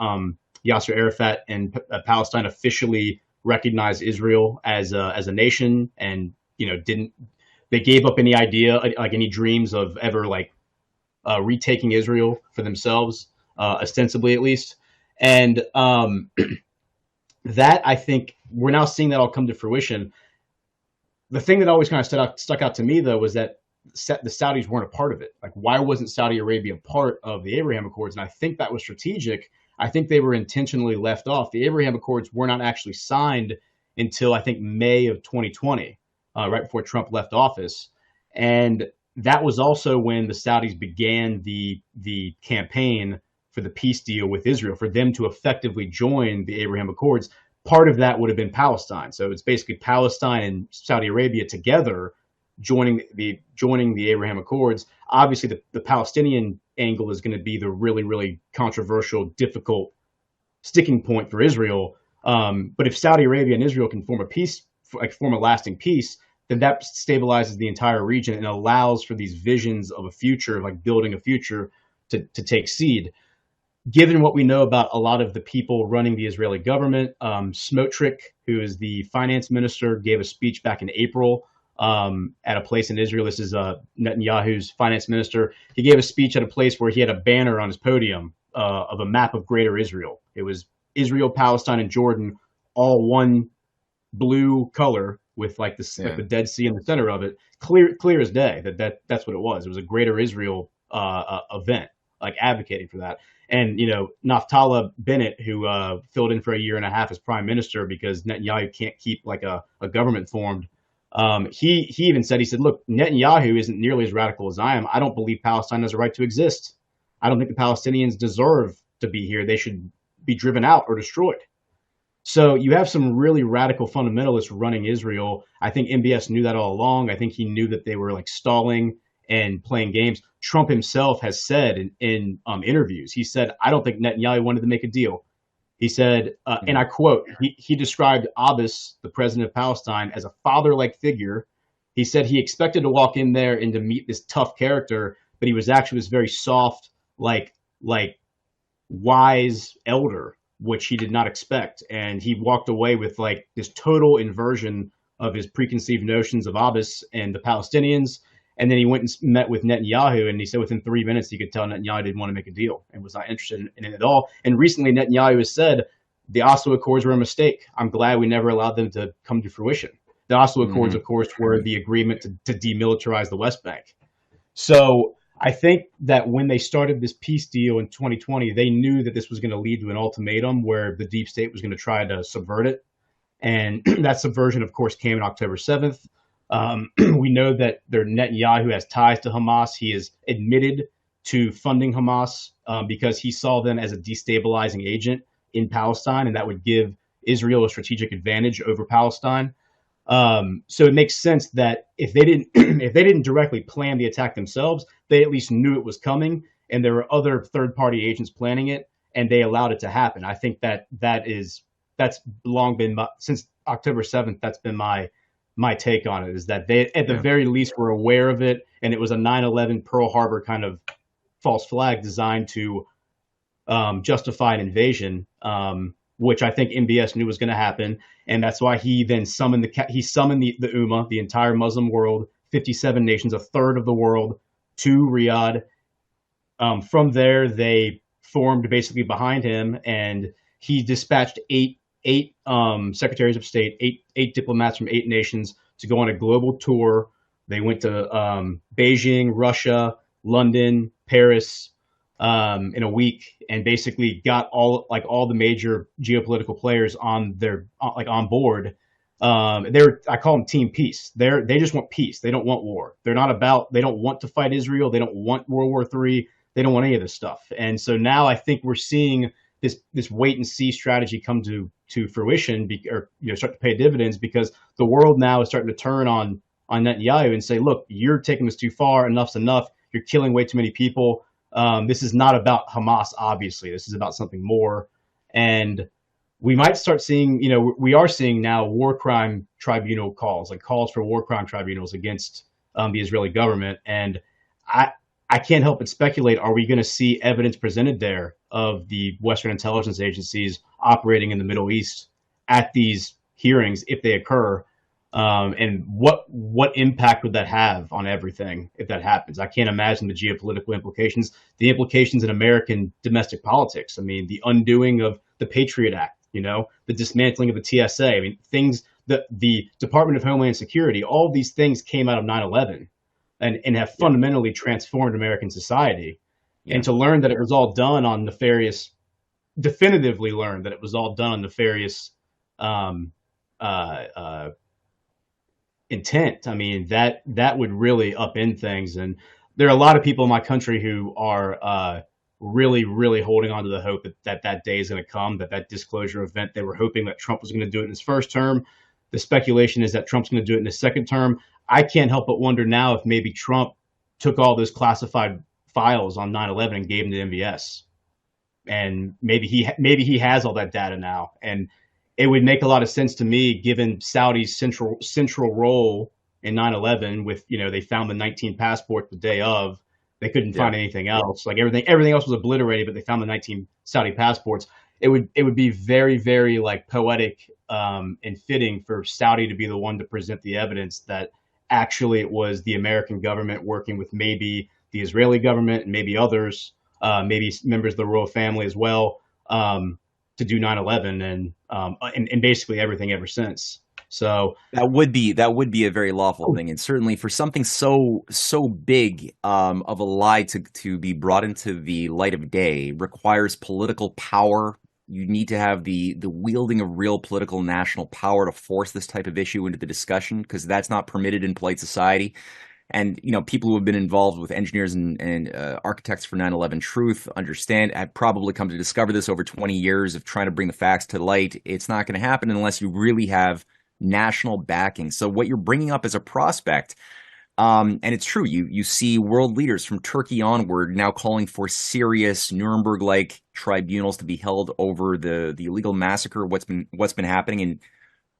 Yasser Arafat and Palestine officially recognized Israel as a nation, and they gave up any idea, like any dreams of ever retaking Israel for themselves, ostensibly at least. And that, I think, we're now seeing that all come to fruition. The thing that always kind of stuck out to me, though, was that the Saudis weren't a part of it. Like, why wasn't Saudi Arabia part of the Abraham Accords? And I think that was strategic. I think they were intentionally left off. The Abraham Accords were not actually signed until, I think, May of 2020, right before Trump left office. And that was also when the Saudis began the campaign for the peace deal with Israel, for them to effectively join the Abraham Accords. Part of that would have been Palestine. So it's basically Palestine and Saudi Arabia together joining the Abraham Accords. Obviously, the Palestinian angle is going to be the really, really controversial, difficult sticking point for Israel. But if Saudi Arabia and Israel can form a lasting peace, then that stabilizes the entire region and allows for these visions of a future, like building a future, to take seed. Given what we know about a lot of the people running the Israeli government, Smotrich, who is the finance minister, gave a speech back in April at a place in Israel. This is Netanyahu's finance minister. He gave a speech at a place where he had a banner on his podium of a map of Greater Israel. It was Israel, Palestine, and Jordan, all one blue color with like the Dead Sea in the center of it. Clear as day that's what it was. It was a Greater Israel event, like advocating for that. And, Naftali Bennett, who filled in for a year and a half as prime minister because Netanyahu can't keep like a government formed. He even said, look, Netanyahu isn't nearly as radical as I am. I don't believe Palestine has a right to exist. I don't think the Palestinians deserve to be here. They should be driven out or destroyed. So you have some really radical fundamentalists running Israel. I think MBS knew that all along. I think he knew that they were like stalling and playing games. Trump himself has said in interviews, he said, I don't think Netanyahu wanted to make a deal. He said, and I quote, he described Abbas, the president of Palestine, as a father-like figure. He said he expected to walk in there and to meet this tough character, but he was actually this very soft, like wise elder, which he did not expect. And he walked away with like this total inversion of his preconceived notions of Abbas and the Palestinians. And then he went and met with Netanyahu, and he said within 3 minutes, he could tell Netanyahu didn't want to make a deal and was not interested in it at all. And recently, Netanyahu has said the Oslo Accords were a mistake. I'm glad we never allowed them to come to fruition. The Oslo Accords, of course, were the agreement to demilitarize the West Bank. So I think that when they started this peace deal in 2020, they knew that this was going to lead to an ultimatum where the deep state was going to try to subvert it. And that subversion, of course, came on October 7th. We know that Netanyahu has ties to Hamas. He is admitted to funding Hamas because he saw them as a destabilizing agent in Palestine, and that would give Israel a strategic advantage over Palestine. So it makes sense that if they didn't directly plan the attack themselves, they at least knew it was coming, and there were other third-party agents planning it, and they allowed it to happen. I think that's long been since October 7th. That's been my take on it, is that they at the very least were aware of it, and it was a 9/11 Pearl Harbor kind of false flag designed to justify an invasion, which I think MBS knew was going to happen, and that's why he then summoned the Ummah, the entire Muslim world, 57 nations, a third of the world, to Riyadh. From there, they formed basically behind him, and he dispatched eight secretaries of state, eight diplomats from 8 nations to go on a global tour. They went to Beijing, Russia, London, Paris in a week, and basically got all the major geopolitical players on board. I call them Team Peace. They just want peace. They don't want war. They don't want to fight Israel. They don't want World War III. They don't want any of this stuff. And so now I think we're seeing this wait and see strategy come to fruition, start to pay dividends, because the world now is starting to turn on Netanyahu and say, look, you're taking this too far. Enough's enough. You're killing way too many people. This is not about Hamas, obviously. This is about something more. And we might start seeing, we are seeing now war crime tribunal calls for war crime tribunals against the Israeli government. And I can't help but speculate, are we going to see evidence presented there of the Western intelligence agencies operating in the Middle East at these hearings if they occur? And what impact would that have on everything if that happens? I can't imagine the geopolitical implications, the implications in American domestic politics. I mean, the undoing of the Patriot Act, the dismantling of the TSA. I mean, the Department of Homeland Security, all these things came out of 9/11 and have fundamentally transformed American society. Yeah. And to learn that it was all done on definitively learn that it was all done on nefarious intent. I mean, that would really upend things. And there are a lot of people in my country who are really, really holding on to the hope that day is going to come, that disclosure event. They were hoping that Trump was going to do it in his first term. The speculation is that Trump's going to do it in his second term. I can't help but wonder now if maybe Trump took all those classified files on 9/11 and gave them to MBS. And maybe he has all that data now. And it would make a lot of sense to me, given Saudi's central role in 9/11 with, they found the 19 passports the day of. They couldn't find anything else. Like everything else was obliterated, but they found the 19 Saudi passports. It would be very, very poetic and fitting for Saudi to be the one to present the evidence that actually it was the American government working with maybe the Israeli government and maybe others, maybe members of the royal family as well, to do 9/11 and basically everything ever since. So that would be a very lawful thing, and certainly for something so big of a lie to be brought into the light of day requires political power. You need to have the wielding of real political national power to force this type of issue into the discussion, because that's not permitted in polite society. And, people who have been involved with engineers and architects for 9/11 truth have probably come to discover this over 20 years of trying to bring the facts to light. It's not going to happen unless you really have national backing. So what you're bringing up as a prospect And it's true. You see world leaders from Turkey onward now calling for serious Nuremberg-like tribunals to be held over the illegal massacre, what's been happening, and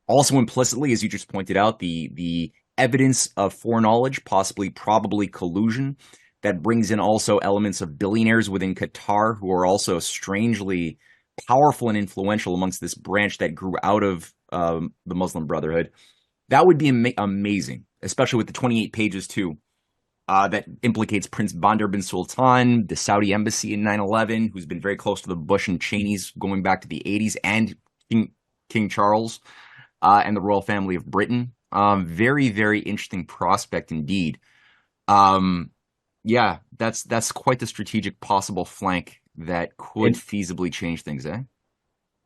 also implicitly, as you just pointed out, the evidence of foreknowledge, possibly probably collusion, that brings in also elements of billionaires within Qatar who are also strangely powerful and influential amongst this branch that grew out of the Muslim Brotherhood. That would be amazing, especially with the 28 pages too, that implicates Prince Bandar bin Sultan, the Saudi embassy in 9/11, who's been very close to the Bush and Cheneys going back to the 80s, and King Charles and the royal family of Britain. Very, very interesting prospect indeed. Yeah, that's quite the strategic possible flank that could feasibly change things, eh?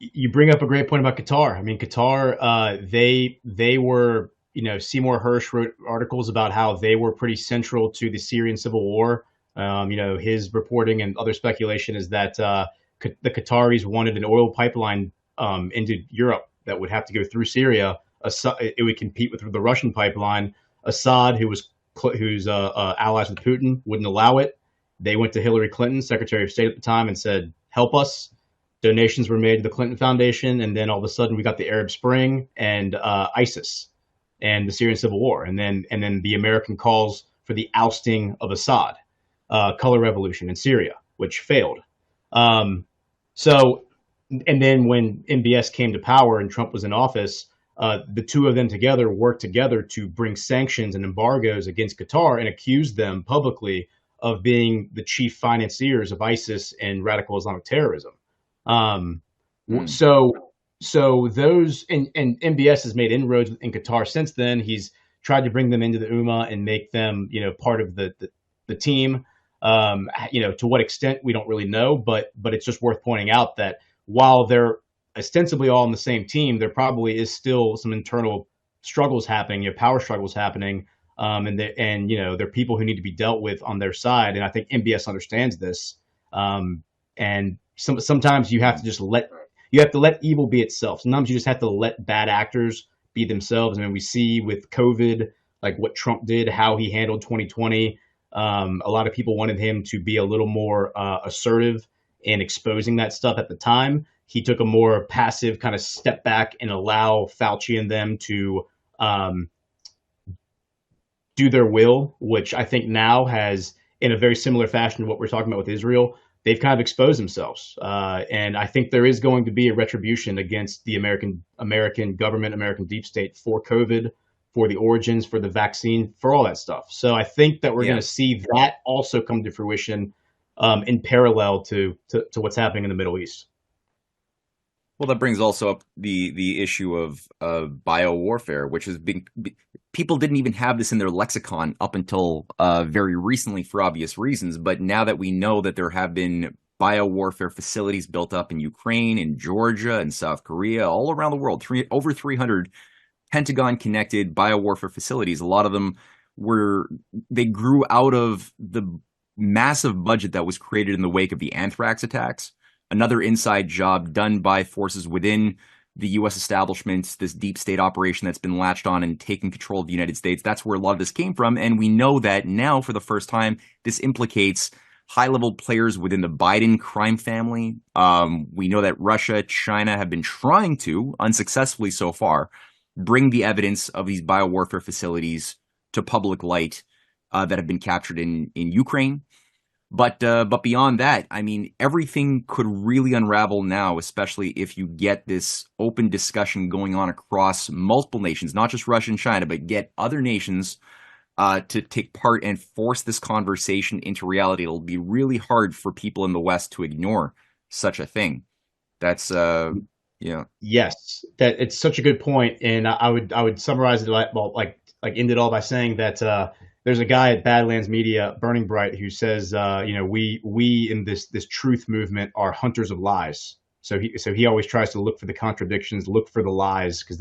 You bring up a great point about Qatar. I mean, Qatar, they were, Seymour Hersh wrote articles about how they were pretty central to the Syrian civil war. His reporting and other speculation is that the Qataris wanted an oil pipeline into Europe that would have to go through Syria. It would compete with the Russian pipeline. Assad, who's allies with Putin, wouldn't allow it. They went to Hillary Clinton, Secretary of State at the time, and said, help us. Donations were made to the Clinton Foundation, and then all of a sudden we got the Arab Spring and ISIS and the Syrian civil war, and then the American calls for the ousting of Assad, color revolution in Syria, which failed. And then when MBS came to power and Trump was in office, the two of them together worked together to bring sanctions and embargoes against Qatar and accused them publicly of being the chief financiers of ISIS and radical Islamic terrorism. So those and MBS has made inroads in Qatar since then. He's tried to bring them into the Ummah and make them, part of the team. To what extent we don't really know, but it's just worth pointing out that while they're ostensibly all on the same team, there probably is still some internal struggles happening, power struggles happening, and there are people who need to be dealt with on their side. And I think MBS understands this. And sometimes you have to just let evil be itself. Sometimes you just have to let bad actors be themselves. I mean, we see with COVID, like what Trump did, how he handled 2020. A lot of people wanted him to be a little more assertive in exposing that stuff at the time. He took a more passive kind of step back and allow Fauci and them to do their will, which I think now has, in a very similar fashion to what we're talking about with Israel, they've kind of exposed themselves. And I think there is going to be a retribution against the American government, American deep state for COVID, for the origins, for the vaccine, for all that stuff. So I think that we're going to see that also come to fruition in parallel to what's happening in the Middle East. Well, that brings also up the issue of biowarfare, which has been, people didn't even have this in their lexicon up until very recently for obvious reasons. But now that we know that there have been biowarfare facilities built up in Ukraine, in Georgia, and South Korea, all around the world, over 300 Pentagon-connected biowarfare facilities. A lot of them they grew out of the massive budget that was created in the wake of the anthrax attacks. Another inside job done by forces within the U.S. establishment, this deep state operation that's been latched on and taken control of the United States. That's where a lot of this came from. And we know that now, for the first time, this implicates high-level players within the Biden crime family. We know that Russia, China have been trying to, unsuccessfully so far, bring the evidence of these biowarfare facilities to public light that have been captured in Ukraine. But beyond that, I mean, everything could really unravel now, especially if you get this open discussion going on across multiple nations, not just Russia and China, but get other nations to take part and force this conversation into reality. It'll be really hard for people in the West to ignore such a thing. That's Yes, that it's such a good point, and I would summarize it like end it all by saying that there's a guy at Badlands Media, Burning Bright, who says we in this truth movement are hunters of lies. So he always tries to look for the contradictions, look for the lies, because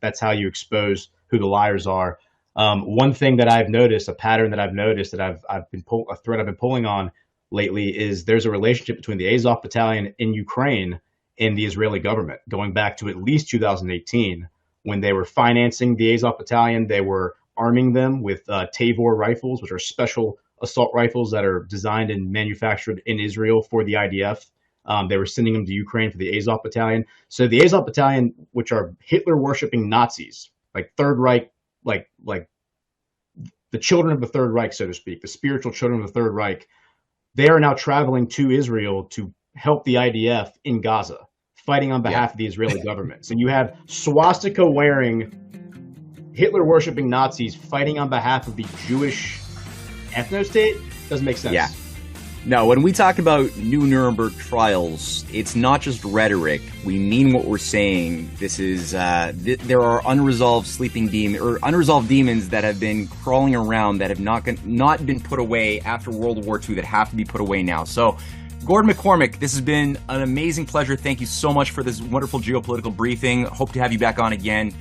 that's how you expose who the liars are. One thing that I've noticed, a pattern that I've noticed that a thread I've been pulling on lately is there's a relationship between the Azov Battalion in Ukraine and the Israeli government, going back to at least 2018, when they were financing the Azov Battalion. They were arming them with Tavor rifles, which are special assault rifles that are designed and manufactured in Israel for the IDF. They were sending them to Ukraine for the Azov Battalion. So the Azov Battalion, which are Hitler-worshipping Nazis, like Third Reich, like the children of the Third Reich, so to speak, the spiritual children of the Third Reich, they are now traveling to Israel to help the IDF in Gaza, fighting on behalf of the Israeli government. So you have swastika-wearing, Hitler-worshipping Nazis fighting on behalf of the Jewish ethno-state. Doesn't make sense. Yeah. No, when we talk about new Nuremberg trials, it's not just rhetoric. We mean what we're saying. This is there are unresolved demons that have been crawling around that have not been put away after World War II that have to be put away now. So, Gordon McCormick, this has been an amazing pleasure. Thank you so much for this wonderful geopolitical briefing. Hope to have you back on again.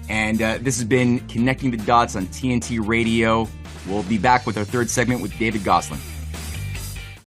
And this has been Connecting the Dots on TNT Radio. We'll be back with our third segment with David Gosselin.